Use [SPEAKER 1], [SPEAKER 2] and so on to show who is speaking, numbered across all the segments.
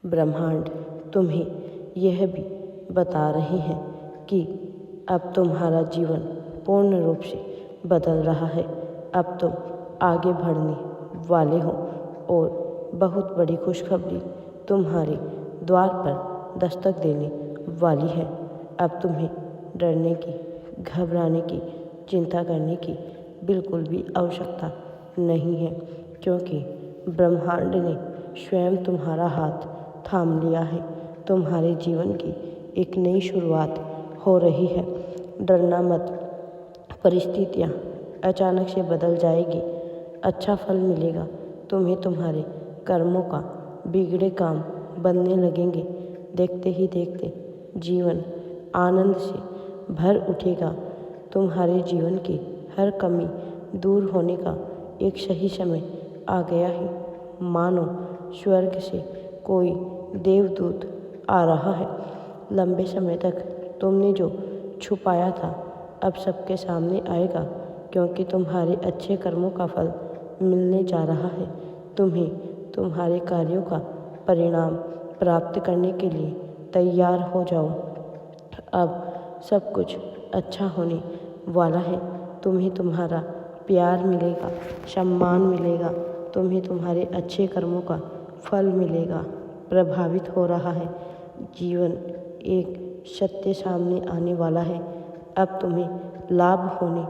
[SPEAKER 1] ब्रह्मांड तुम्हें यह भी बता रहे हैं कि अब तुम्हारा जीवन पूर्ण रूप से बदल रहा है। अब तुम आगे बढ़ने वाले हो और बहुत बड़ी खुशखबरी तुम्हारे द्वार पर दस्तक देने वाली है। अब तुम्हें डरने की, घबराने की, चिंता करने की बिल्कुल भी आवश्यकता नहीं है, क्योंकि ब्रह्मांड ने स्वयं तुम्हारा हाथ थाम लिया है। तुम्हारे जीवन की एक नई शुरुआत हो रही है। डरना मत, परिस्थितियाँ अचानक से बदल जाएगी, अच्छा फल मिलेगा। तुम्हें तुम्हारे कर्मों का बिगड़े काम बनने लगेंगे। देखते ही देखते जीवन आनंद से भर उठेगा। तुम्हारे जीवन की हर कमी दूर होने का एक सही समय आ गया है। मानो स्वर्ग से कोई देवदूत आ रहा है। लंबे समय तक तुमने जो छुपाया था अब सबके सामने आएगा, क्योंकि तुम्हारे अच्छे कर्मों का फल मिलने जा रहा है। तुम्हें तुम्हारे कार्यों का परिणाम प्राप्त करने के लिए तैयार हो जाओ। अब सब कुछ अच्छा होने वाला है। तुम्हें तुम्हारा प्यार मिलेगा, सम्मान मिलेगा। तुम्हें तुम्हारे अच्छे कर्मों का फल मिलेगा। प्रभावित हो रहा है। जीवन एक सत्य सामने आने वाला है। अब तुम्हें लाभ होने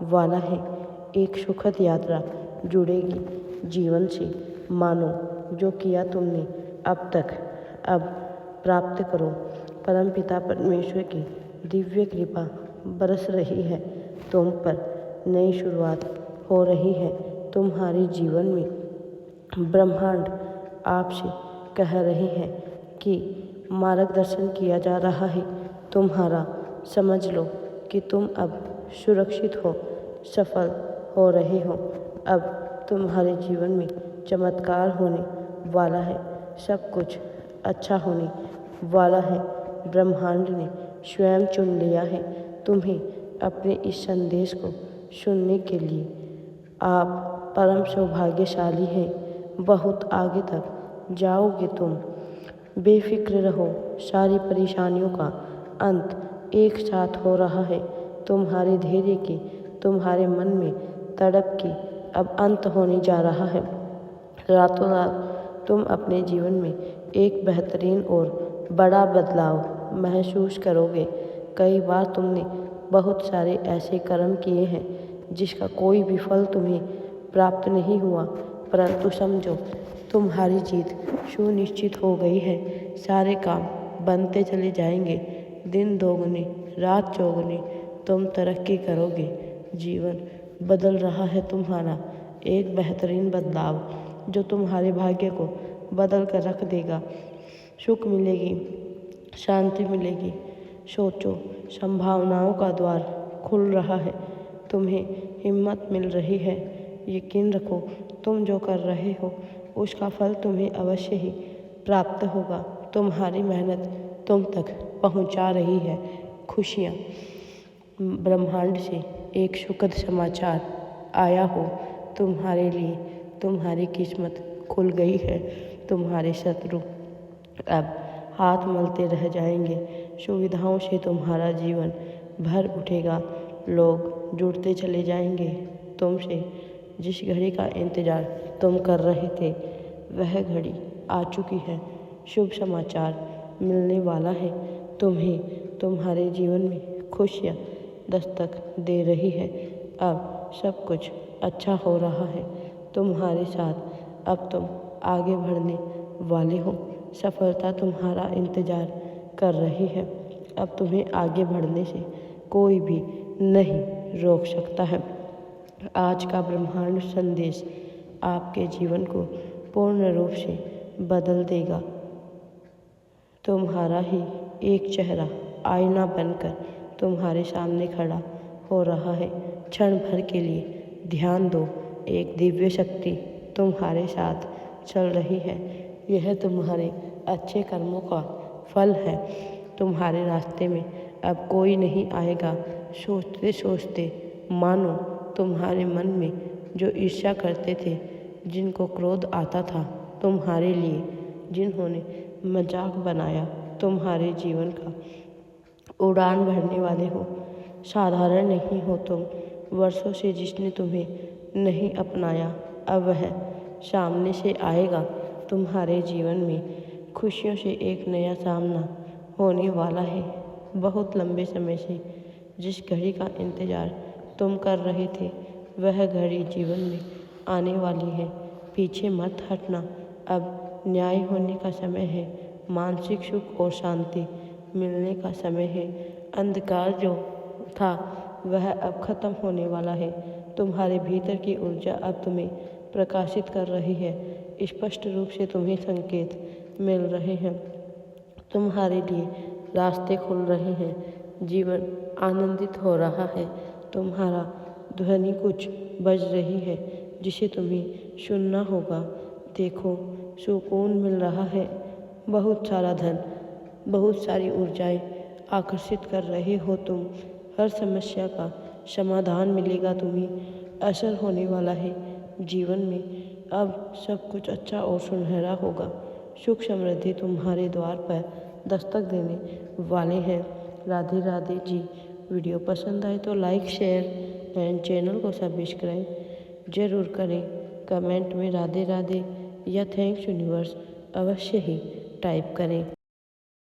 [SPEAKER 1] वाला है। एक सुखद यात्रा जुड़ेगी जीवन से। मानो जो किया तुमने अब तक, अब प्राप्त करो। परमपिता परमेश्वर की दिव्य कृपा बरस रही है। तुम पर नई शुरुआत हो रही है। तुम्हारे जीवन में ब्रह्मांड आपसे कह रहे हैं कि मार्गदर्शन किया जा रहा है तुम्हारा। समझ लो कि तुम अब सुरक्षित हो, सफल हो रहे हो। अब तुम्हारे जीवन में चमत्कार होने वाला है। सब कुछ अच्छा होने वाला है। ब्रह्मांड ने स्वयं चुन लिया है तुम्हें अपने इस संदेश को सुनने के लिए। आप परम सौभाग्यशाली हैं। बहुत आगे तक जाओगे तुम। बेफिक्र रहो, सारी परेशानियों का अंत एक साथ हो रहा है। तुम्हारे धैर्य की, तुम्हारे मन में तड़प की अब अंत होने जा रहा है। रातों रात तुम अपने जीवन में एक बेहतरीन और बड़ा बदलाव महसूस करोगे। कई बार तुमने बहुत सारे ऐसे कर्म किए हैं जिसका कोई भी फल तुम्हें प्राप्त नहीं हुआ, परंतु समझो तुम्हारी जीत सुनिश्चित हो गई है। सारे काम बनते चले जाएंगे। दिन दोगुने, रात चौगुनी तुम तरक्की करोगे। जीवन बदल रहा है तुम्हारा। एक बेहतरीन बदलाव जो तुम्हारे भाग्य को बदल कर रख देगा। सुख मिलेगी, शांति मिलेगी। सोचो, संभावनाओं का द्वार खुल रहा है। तुम्हें हिम्मत मिल रही है। यकीन रखो, तुम जो कर रहे हो उसका फल तुम्हें अवश्य ही प्राप्त होगा। तुम्हारी मेहनत तुम तक पहुंचा रही है खुशियाँ। ब्रह्मांड से एक सुखद समाचार आया हो तुम्हारे लिए। तुम्हारी किस्मत खुल गई है। तुम्हारे शत्रु अब हाथ मलते रह जाएंगे। सुविधाओं से तुम्हारा जीवन भर उठेगा। लोग जुड़ते चले जाएंगे तुमसे। जिस घड़ी का इंतज़ार तुम कर रहे थे वह घड़ी आ चुकी है। शुभ समाचार मिलने वाला है तुम्हें। तुम्हारे जीवन में खुशियाँ दस्तक दे रही है। अब सब कुछ अच्छा हो रहा है तुम्हारे साथ। अब तुम आगे बढ़ने वाले हो। सफलता तुम्हारा इंतज़ार कर रही है। अब तुम्हें आगे बढ़ने से कोई भी नहीं रोक सकता है। आज का ब्रह्मांड संदेश आपके जीवन को पूर्ण रूप से बदल देगा। तुम्हारा ही एक चेहरा आईना बनकर तुम्हारे सामने खड़ा हो रहा है। क्षण भर के लिए ध्यान दो। एक दिव्य शक्ति तुम्हारे साथ चल रही है। यह तुम्हारे अच्छे कर्मों का फल है। तुम्हारे रास्ते में अब कोई नहीं आएगा। सोचते सोचते मानो तुम्हारे मन में जो ईर्ष्या करते थे, जिनको क्रोध आता था तुम्हारे लिए, जिन्होंने मजाक बनाया तुम्हारे जीवन का उड़ान भरने वाले हो। साधारण नहीं हो तुम। वर्षों से जिसने तुम्हें नहीं अपनाया अब वह सामने से आएगा। तुम्हारे जीवन में खुशियों से एक नया सामना होने वाला है। बहुत लंबे समय से जिस घड़ी का इंतज़ार तुम कर रहे थे वह घड़ी जीवन में आने वाली है। पीछे मत हटना। अब न्याय होने का समय है। मानसिक सुख और शांति मिलने का समय है। अंधकार जो था वह अब खत्म होने वाला है। तुम्हारे भीतर की ऊर्जा अब तुम्हें प्रकाशित कर रही है। स्पष्ट रूप से तुम्हें संकेत मिल रहे हैं। तुम्हारे लिए रास्ते खुल रहे हैं। जीवन आनंदित हो रहा है। तुम्हारा ध्वनि कुछ बज रही है जिसे तुम्हें सुनना होगा। देखो, सुकून मिल रहा है। बहुत सारा धन, बहुत सारी ऊर्जाएं आकर्षित कर रहे हो तुम। हर समस्या का समाधान मिलेगा तुम्हें। असर होने वाला है। जीवन में अब सब कुछ अच्छा और सुनहरा होगा। सुख समृद्धि तुम्हारे द्वार पर दस्तक देने वाले हैं। राधे राधे जी। वीडियो पसंद आए तो लाइक शेयर एंड चैनल को सब्सक्राइब जरूर करें। कमेंट में राधे राधे या थैंक्स यूनिवर्स अवश्य ही टाइप करें।